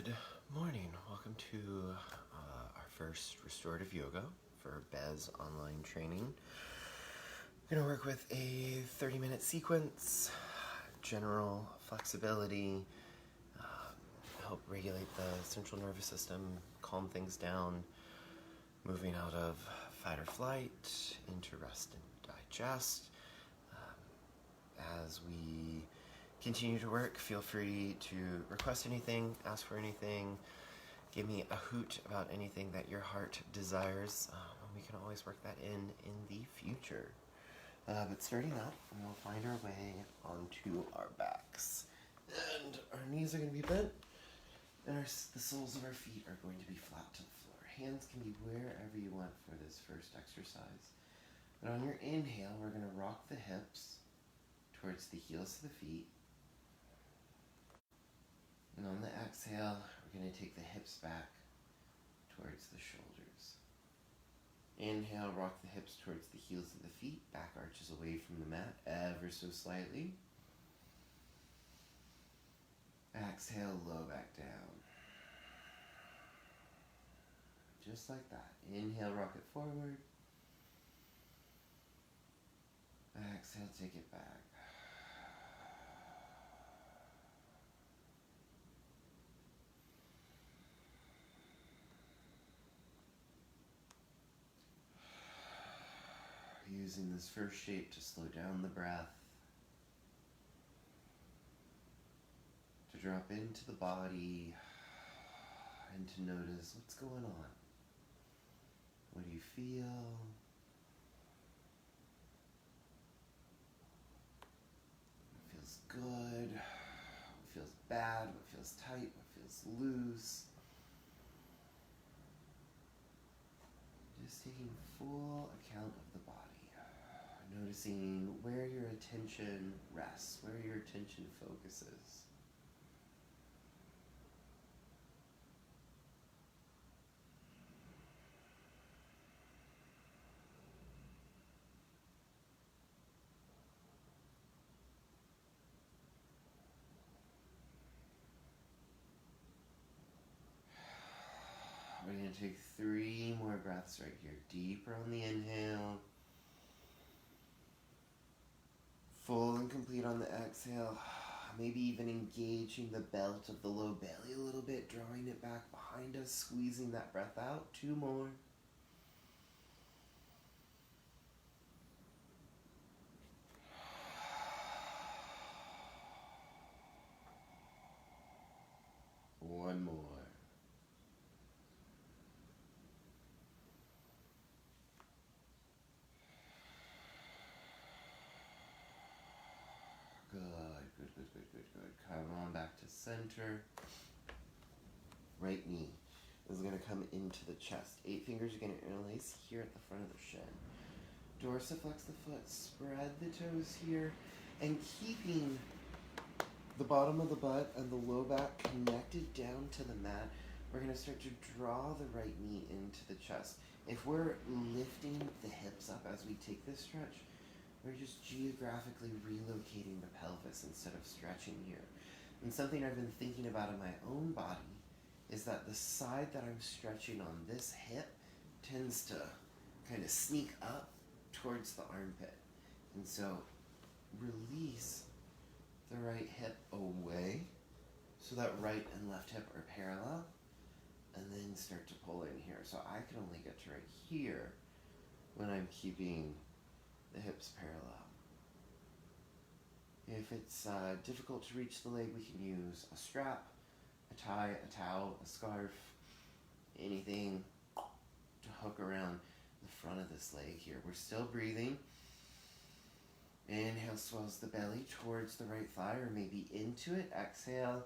Good morning. Welcome to our first Restorative Yoga for Bez online training. We're going to work with a 30-minute sequence, general flexibility, help regulate the central nervous system, calm things down, moving out of fight or flight into rest and digest. As we continue to work, feel free to request anything, ask for anything, give me a hoot about anything that your heart desires. We can always work that in the future. But starting out, we'll find our way onto our backs. And our knees are going to be bent, and the soles of our feet are going to be flat to the floor. Hands can be wherever you want for this first exercise. But on your inhale, we're going to rock the hips towards the heels of the feet. And on the exhale, we're going to take the hips back towards the shoulders. Inhale, rock the hips towards the heels of the feet, back arches away from the mat ever so slightly. Exhale, low back down. Just like that. Inhale, rock it forward. Exhale, take it back. Using this first shape to slow down the breath, to drop into the body, and to notice what's going on. What do you feel? What feels good? What feels bad? What feels tight? What feels loose? Just taking full account of the body. Noticing where your attention rests, where your attention focuses. We're going to take 3 more breaths right here. Deeper on the inhale. Full and complete on the exhale. Maybe even engaging the belt of the low belly a little bit, drawing it back behind us, squeezing that breath out. 2 more. One more. Good. Come on back to center. Right knee is going to come into the chest. 8 fingers are going to interlace here at the front of the shin. Dorsiflex the foot, spread the toes here, and keeping the bottom of the butt and the low back connected down to the mat, we're going to start to draw the right knee into the chest. If we're lifting the hips up as we take this stretch, we're just geographically relocating the pelvis instead of stretching here. And something I've been thinking about in my own body is that the side that I'm stretching on this hip tends to kind of sneak up towards the armpit. And so release the right hip away so that right and left hip are parallel, and then start to pull in here. So I can only get to right here when I'm keeping the hips parallel. If it's difficult to reach the leg, we can use a strap, a tie, a towel, a scarf, anything to hook around the front of this leg here. We're still breathing. Inhale, swells the belly towards the right thigh or maybe into it. Exhale.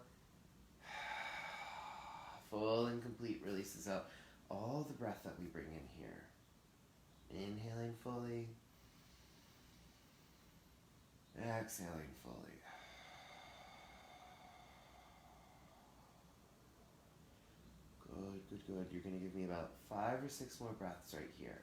Full and complete releases out all the breath that we bring in here. Inhaling fully. Exhaling fully. Good. You're going to give me about 5 or 6 more breaths right here.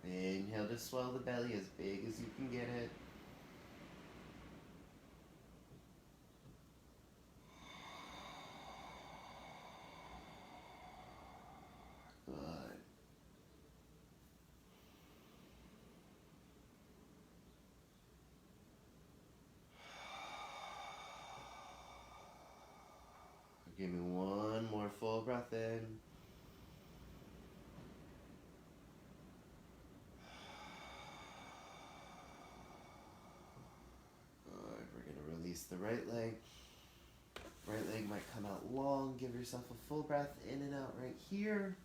Inhale to swell the belly as big as you can get it. Give me one more full breath in. Good. We're going to release the right leg. Right leg might come out long. Give yourself a full breath in and out right here.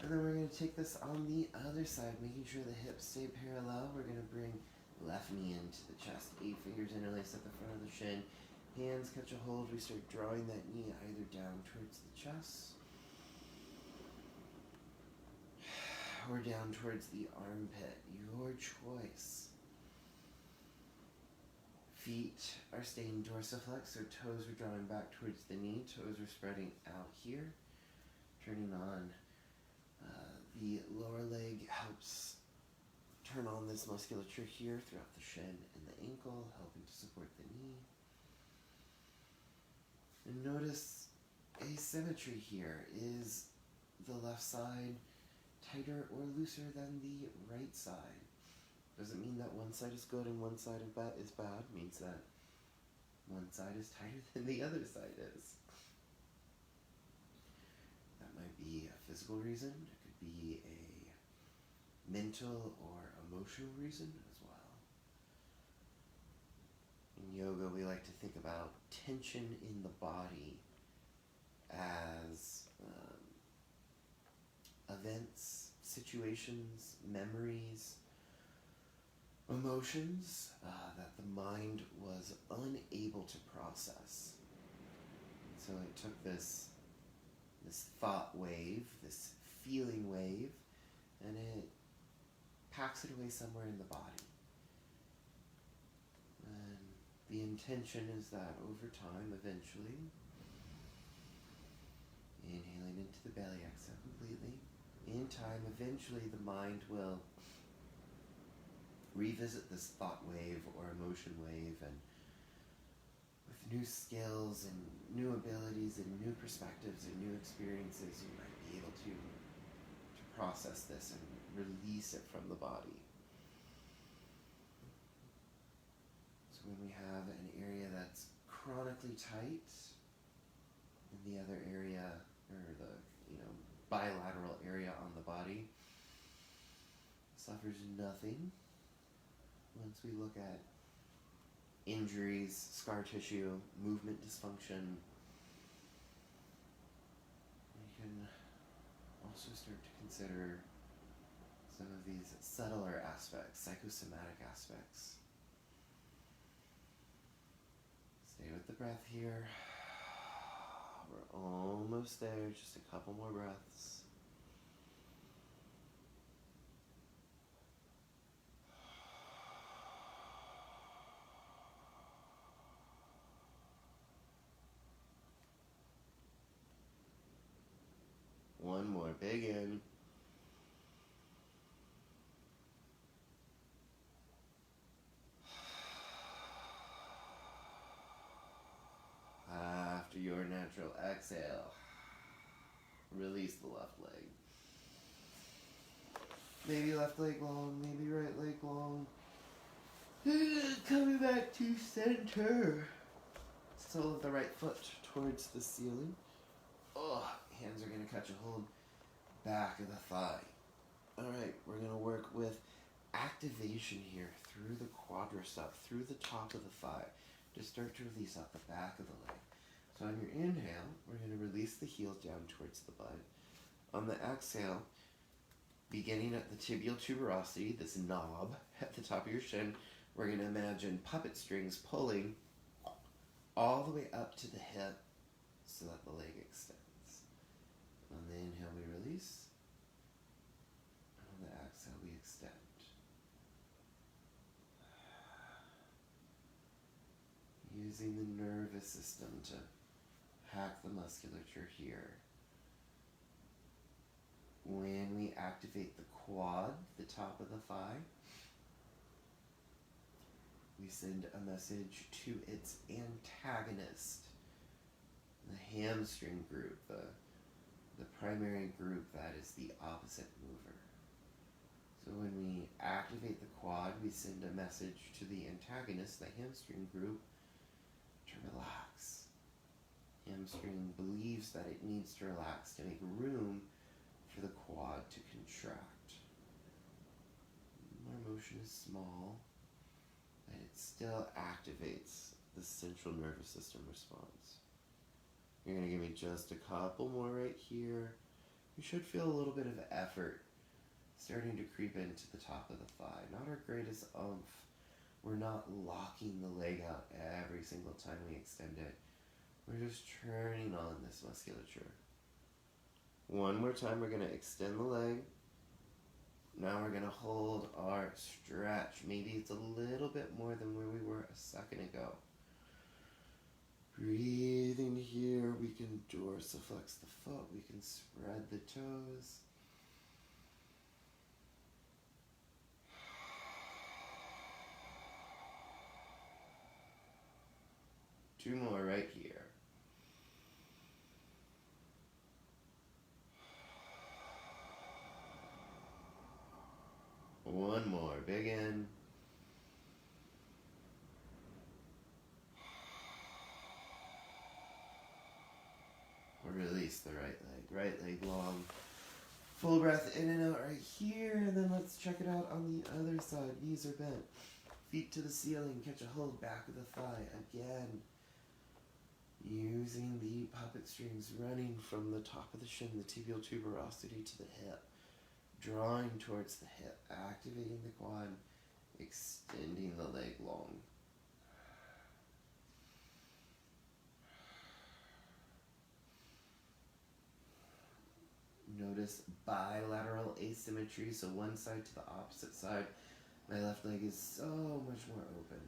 And then we're going to take this on the other side, making sure the hips stay parallel. We're going to bring left knee into the chest. 8 fingers interlaced at the front of the shin. Hands catch a hold. We start drawing that knee either down towards the chest or down towards the armpit. Your choice. Feet are staying dorsiflex, so toes are drawing back towards the knee. Toes are spreading out here. Turning on the lower leg helps turn on this musculature here throughout the shin and the ankle, helping to support the knee. And notice asymmetry here. Is the left side tighter or looser than the right side? Doesn't mean that one side is good and one side is bad. It means that one side is tighter than the other side is. That might be a physical reason. It could be a mental or emotional reason as well. In yoga, we like to think about tension in the body as events, situations, memories, emotions that the mind was unable to process. So it took this thought wave, this feeling wave, and it packs it away somewhere in the body. And the intention is that over time, eventually, inhaling into the belly, exhale completely. In time, eventually the mind will revisit this thought wave or emotion wave, and with new skills and new abilities and new perspectives and new experiences, you might be able to process this and release it from the body. So when we have an area that's chronically tight and the other area, or the bilateral area on the body, suffers nothing. Once we look at injuries, scar tissue, movement dysfunction, we can also start to consider some of these subtler aspects, psychosomatic aspects. Stay with the breath here. We're almost there, just a couple more breaths. One more, big in. After your natural exhale, release the left leg. Maybe left leg long, maybe right leg long. Coming back to center. Sole of the right foot towards the ceiling. Hands are going to catch a hold back of the thigh. Alright, we're going to work with activation here through the quadricep, through the top of the thigh, to start to release out the back of the leg. So on your inhale, we're going to release the heels down towards the butt. On the exhale, beginning at the tibial tuberosity, this knob at the top of your shin, we're going to imagine puppet strings pulling all the way up to the hip so that the leg extends. On the inhale, we release. On the exhale, we extend. Using the nervous system to hack the musculature here. When we activate the quad, the top of the thigh, we send a message to its antagonist, the hamstring group, the primary group that is the opposite mover. So when we activate the quad, we send a message to the antagonist, the hamstring group, to relax. Hamstring believes that it needs to relax to make room for the quad to contract. Our motion is small, and it still activates the central nervous system response. You're going to give me just a couple more right here. You should feel a little bit of effort starting to creep into the top of the thigh. Not our greatest oomph. We're not locking the leg out every single time we extend it. We're just turning on this musculature. One more time, we're going to extend the leg. Now we're going to hold our stretch. Maybe it's a little bit more than where we were a second ago. Breathing here, we can dorsiflex the foot, we can spread the toes. Two more right here. One more, big in. Release the right leg long. Full breath in and out right here, and then let's check it out on the other side. Knees are bent, feet to the ceiling, catch a hold back of the thigh again. Using the puppet strings running from the top of the shin, the tibial tuberosity to the hip, drawing towards the hip, activating the quad, extending the leg long. Notice bilateral asymmetry, so one side to the opposite side. My left leg is so much more open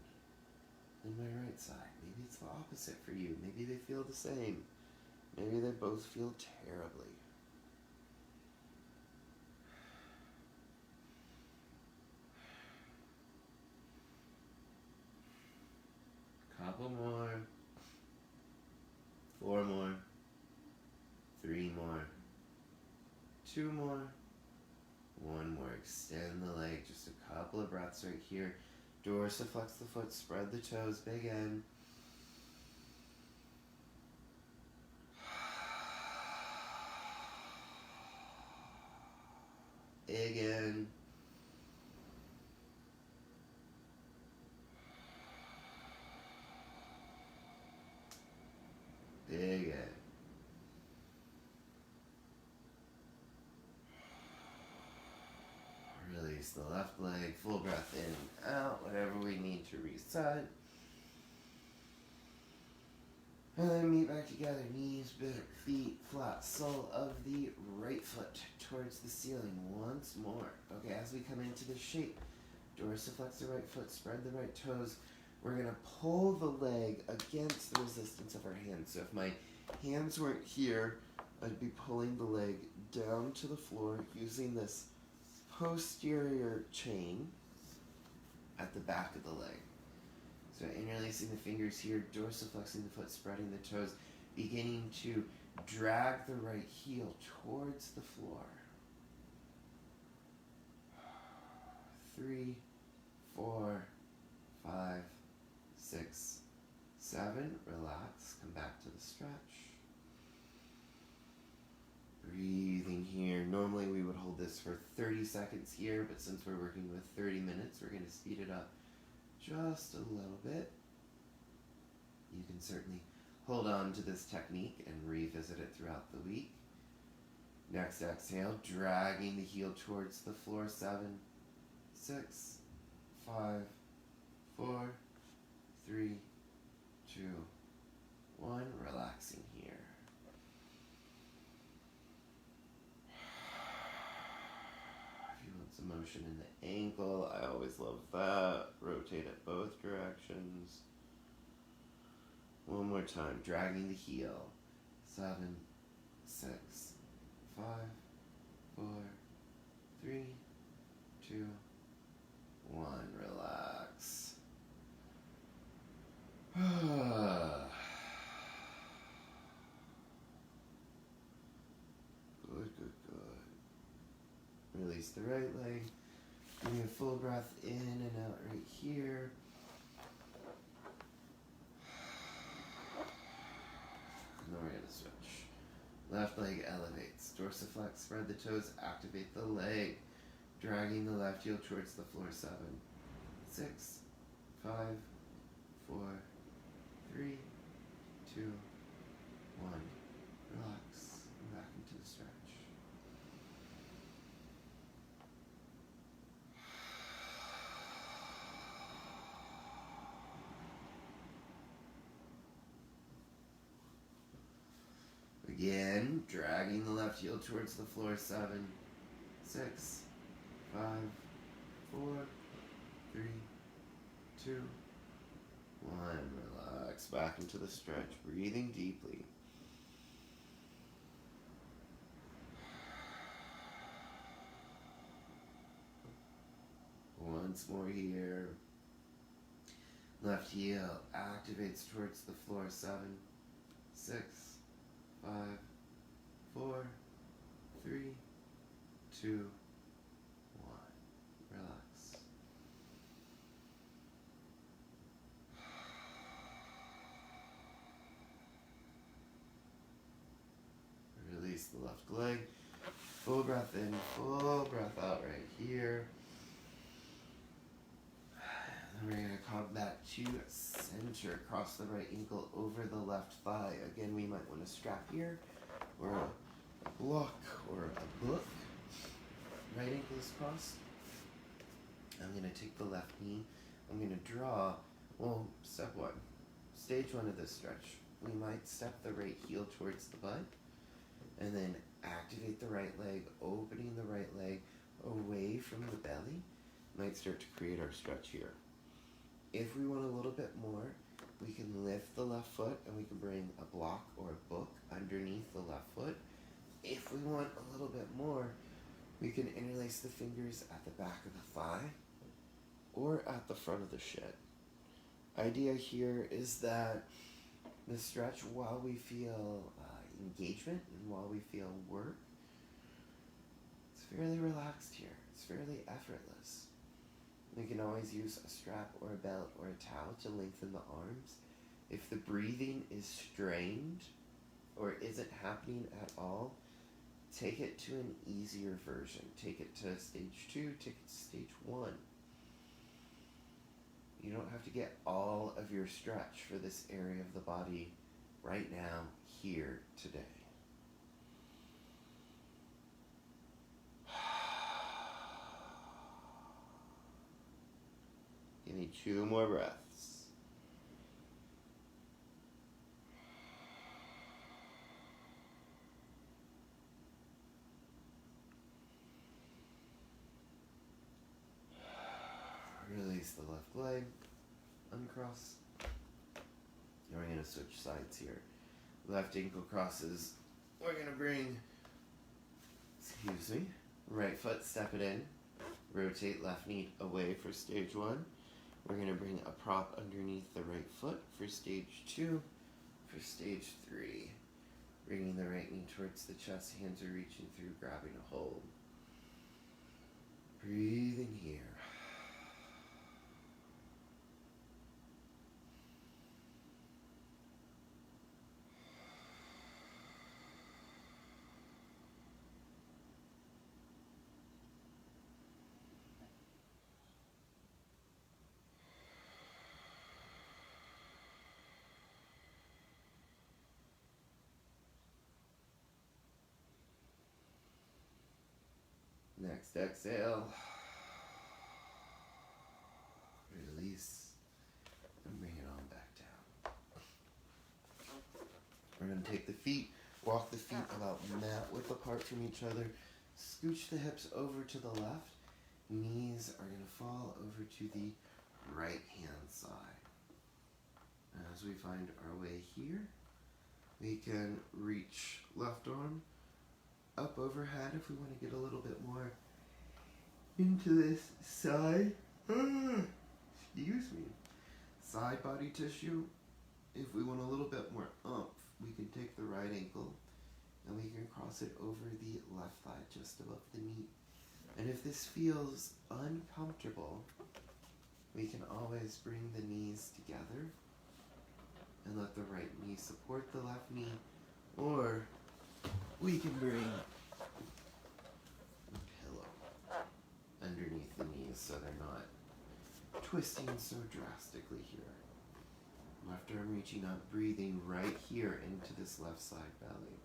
than my right side. Maybe it's the opposite for you. Maybe they feel the same. Maybe they both feel terribly. Couple more. 4 more. 3 more. 2 more. 1 more. Extend the leg. Just a couple of breaths right here. Dorsiflex the foot. Spread the toes. Big in. Big in. Big in. Release the left leg, full breath in and out, whatever we need to reset. And then meet back together, knees bent, feet flat, sole of the right foot towards the ceiling once more. Okay, as we come into the shape, dorsiflex the right foot, spread the right toes. We're going to pull the leg against the resistance of our hands. So if my hands weren't here, I'd be pulling the leg down to the floor using this posterior chain at the back of the leg. So interlacing the fingers here, dorsiflexing the foot, spreading the toes, beginning to drag the right heel towards the floor. 3, 4, 5, 6, 7. Relax. Come back to the stretch. Breathing here. Normally we would hold this for 30 seconds here, but since we're working with 30 minutes, we're going to speed it up just a little bit. You can certainly hold on to this technique and revisit it throughout the week. Next exhale, dragging the heel towards the floor. 7, 6, 5, 4, 3, 2, 1. Relaxing here. If you want some motion in the ankle, I always love that. Rotate it both directions. One more time, dragging the heel. 7, 6, 5, 4, 3, 2, 1. Relax. Good. Release the right leg. Give me a full breath in and out right here. then we're going to switch. Left leg elevates. Dorsiflex, spread the toes, activate the leg. Dragging the left heel towards the floor. 7, 6, 5, 4, 3, 2, 1. Relax. And back into the stretch. Again, dragging the left heel towards the floor. 7, 6, 5, 4, 3, 2, 1. Relax. Back into the stretch. Breathing deeply. Once more here. Left heel activates towards the floor. 7, 6, 5, 4, 3, 2, 1. Relax. Release the left leg. Full breath in, full breath out right here. Then we're going to come back to center. Cross the right ankle over the left thigh. Again, we might want to strap here, or a block, or a book. Right ankle is crossed. I'm going to take the left knee. I'm going to draw, well, step 1. Stage 1 of this stretch. We might step the right heel towards the butt, and then activate the right leg, opening the right leg away from the belly. Might start to create our stretch here. If we want a little bit more, we can lift the left foot and we can bring a block or a book underneath the left foot. If we want a little bit more, we can interlace the fingers at the back of the thigh or at the front of the shin. Idea here is that the stretch, while we feel engagement and while we feel work, it's fairly relaxed here. It's fairly effortless. We can always use a strap or a belt or a towel to lengthen the arms. If the breathing is strained or isn't happening at all, take it to an easier version. Take it to stage 2, take it to stage 1. You don't have to get all of your stretch for this area of the body right now, here, today. Give me 2 more breaths. Release the left leg, uncross. And we're going to switch sides here. Left ankle crosses. We're going to bring, right foot, step it in. Rotate left knee away for stage 1. We're going to bring a prop underneath the right foot for stage 2. For stage 3, bringing the right knee towards the chest, hands are reaching through, grabbing a hold. Breathing here. Next exhale. Release. And bring it on back down. We're going to take the feet, walk the feet about mat width apart from each other. Scooch the hips over to the left. Knees are going to fall over to the right hand side. As we find our way here, we can reach left arm up overhead if we want to get a little bit more into this side, side body tissue. If we want a little bit more oomph, we can take the right ankle and we can cross it over the left thigh just above the knee. And if this feels uncomfortable, we can always bring the knees together and let the right knee support the left knee, Or we can bring a pillow underneath the knees so they're not twisting so drastically here. Left arm reaching up, breathing right here into this left side belly.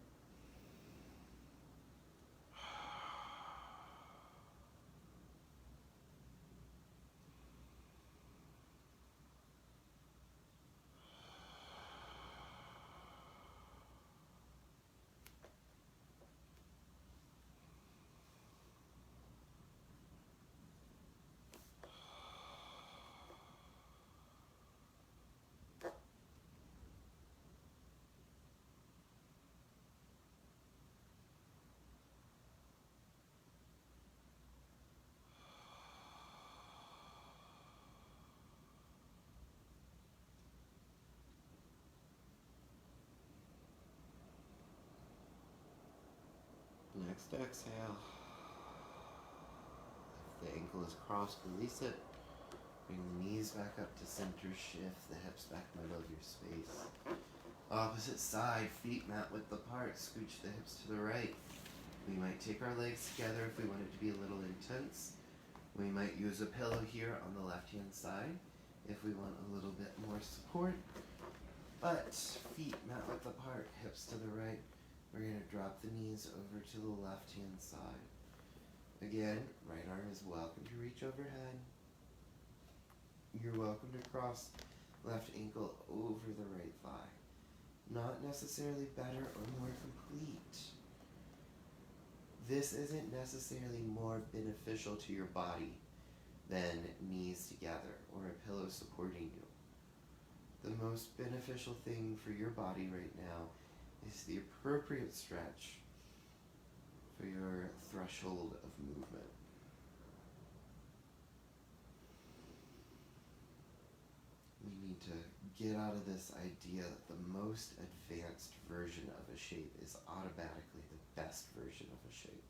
Next exhale. If the ankle is crossed, release it. Bring the knees back up to center. Shift the hips back middle of your space. Opposite side, feet mat width apart. Scooch the hips to the right. We might take our legs together if we want it to be a little intense. We might use a pillow here on the left-hand side if we want a little bit more support. But feet mat width apart, hips to the right. We're going to drop the knees over to the left-hand side. Again, right arm is welcome to reach overhead. You're welcome to cross left ankle over the right thigh. Not necessarily better or more complete. This isn't necessarily more beneficial to your body than knees together or a pillow supporting you. The most beneficial thing for your body right now is the appropriate stretch for your threshold of movement. We need to get out of this idea that the most advanced version of a shape is automatically the best version of a shape.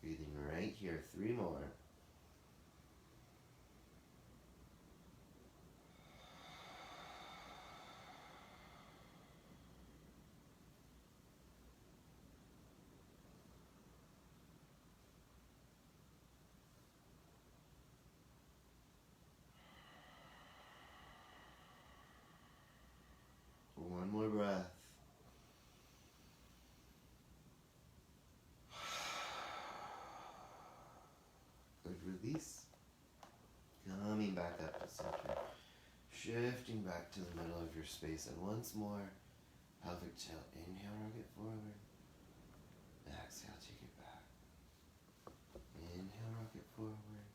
Breathing right here, 3 more. One more breath. Good release. Coming back up to center. Shifting back to the middle of your space. And once more, pelvic tilt. Inhale, rock it forward. Exhale, take it back. Inhale, rock it forward.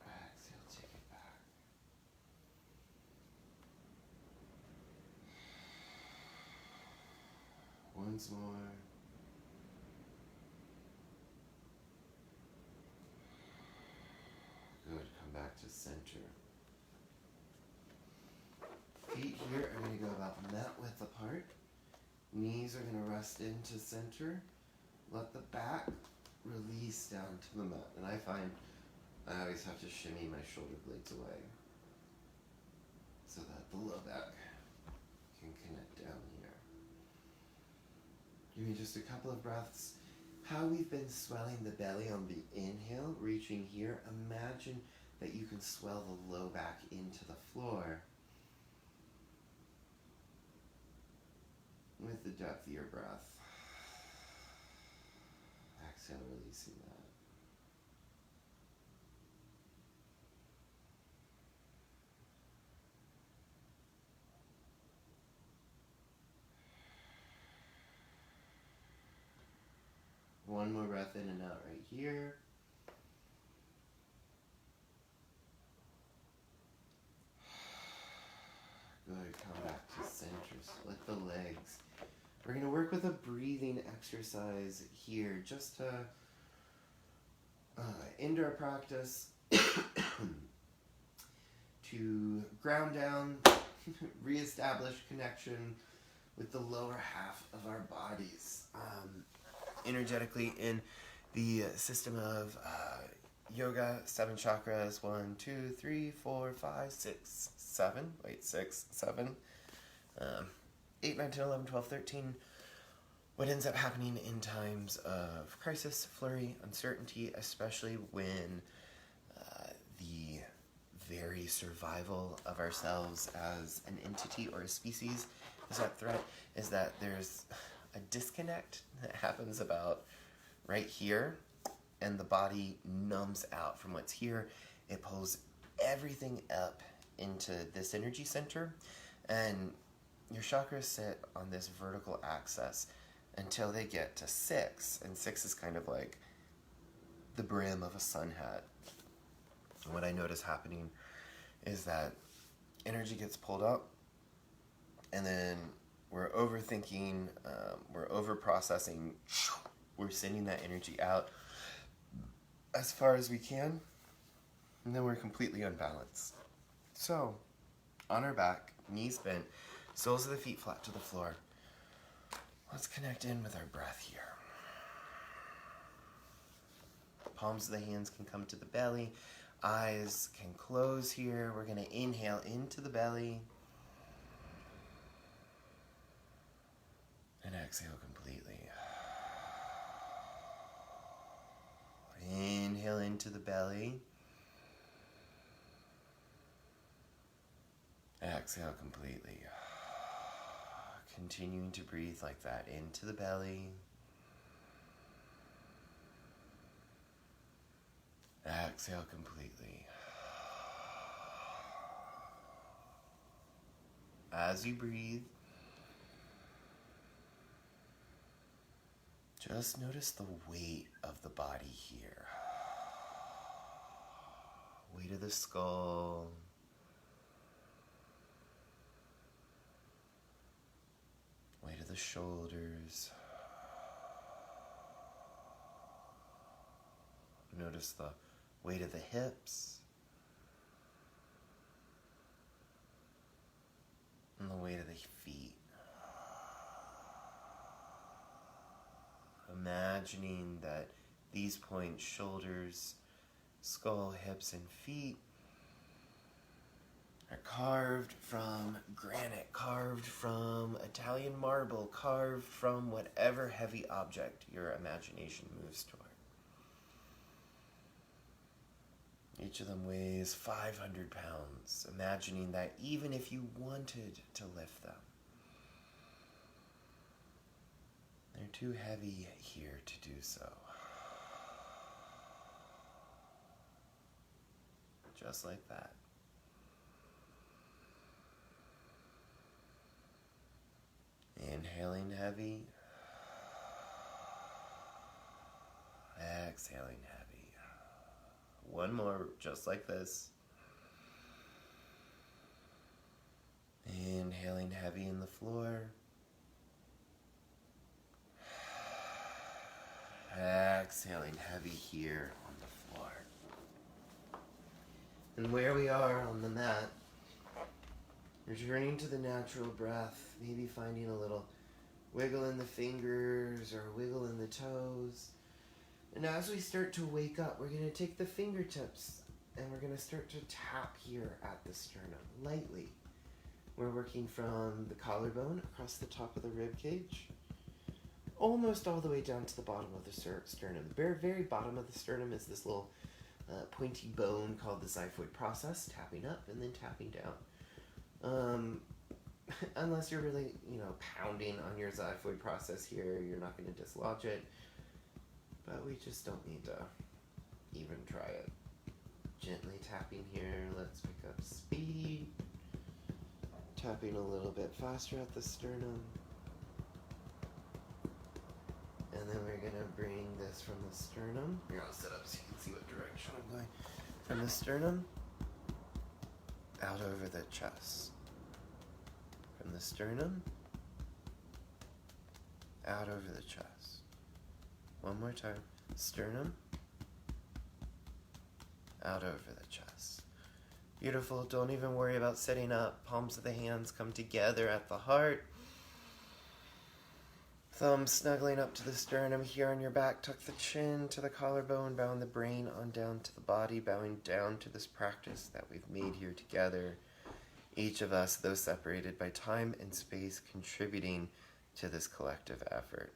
Exhale, take it back. Once more. Good, come back to center. Feet here are going to go about mat width apart. Knees are going to rest into center. Let the back release down to the mat. And I find I always have to shimmy my shoulder blades away so that the low back can connect down here. Give me just a couple of breaths. How we've been swelling the belly on the inhale, reaching here. Imagine that you can swell the low back into the floor with the depth of your breath. Exhale, releasing that. One more breath in and out right here. Good, come back to center, split the legs. We're going to work with a breathing exercise here just to end our practice to ground down, reestablish connection with the lower half of our bodies energetically. And the system of yoga, 7 chakras, 1, 2, 3, 4, 5, 6, 7, wait, 6, 7, 8, 9, 10, 11, 12, 13, what ends up happening in times of crisis, flurry, uncertainty, especially when the very survival of ourselves as an entity or a species is at threat, is that there's a disconnect that happens about right here, and the body numbs out from what's here. It pulls everything up into this energy center, and your chakras sit on this vertical axis until they get to 6, and 6 is kind of like the brim of a sun hat. And what I notice happening is that energy gets pulled up, and then we're overthinking, we're over-processing, we're sending that energy out as far as we can, and then we're completely unbalanced. So, on our back, knees bent, soles of the feet flat to the floor. Let's connect in with our breath here. Palms of the hands can come to the belly. Eyes can close here. We're going to inhale into the belly. And exhale completely. Inhale into the belly. Exhale completely. Continuing to breathe like that into the belly. Exhale completely. As you breathe, just notice the weight of the body here. Weight of the skull. Weight of the shoulders. Notice the weight of the hips. And the weight of the feet. Imagining that these points, shoulders, skull, hips, and feet, are carved from granite, carved from Italian marble, carved from whatever heavy object your imagination moves toward. Each of them weighs 500 pounds, imagining that even if you wanted to lift them, they're too heavy here to do so. Just like that. Inhaling heavy. Exhaling heavy. One more, just like this. Inhaling heavy in the floor. Exhaling heavy here on the floor. And where we are on the mat, returning to the natural breath, maybe finding a little wiggle in the fingers or wiggle in the toes. And as we start to wake up, we're going to take the fingertips and we're going to start to tap here at the sternum, lightly. We're working from the collarbone across the top of the rib cage, almost all the way down to the bottom of the sternum. The very bottom of the sternum is this little pointy bone called the xiphoid process, tapping up and then tapping down. Unless you're really, pounding on your xiphoid process here, you're not going to dislodge it. But we just don't need to even try it. Gently tapping here, let's pick up speed. Tapping a little bit faster at the sternum. And then we're going to bring this from the sternum. Here, I'll set up so you can see what direction I'm going. From the sternum, out over the chest. From the sternum, out over the chest. One more time. Sternum, out over the chest. Beautiful. Don't even worry about sitting up. Palms of the hands come together at the heart. Thumbs snuggling up to the sternum here on your back. Tuck the chin to the collarbone, bowing the brain on down to the body, bowing down to this practice that we've made here together. Each of us, though separated by time and space, contributing to this collective effort.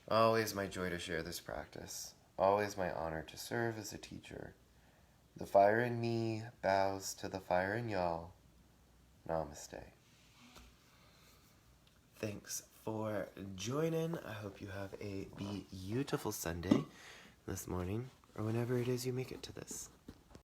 Always my joy to share this practice. Always my honor to serve as a teacher. The fire in me bows to the fire in y'all. Namaste. Thanks for joining. I hope you have a beautiful Sunday this morning, or whenever it is you make it to this.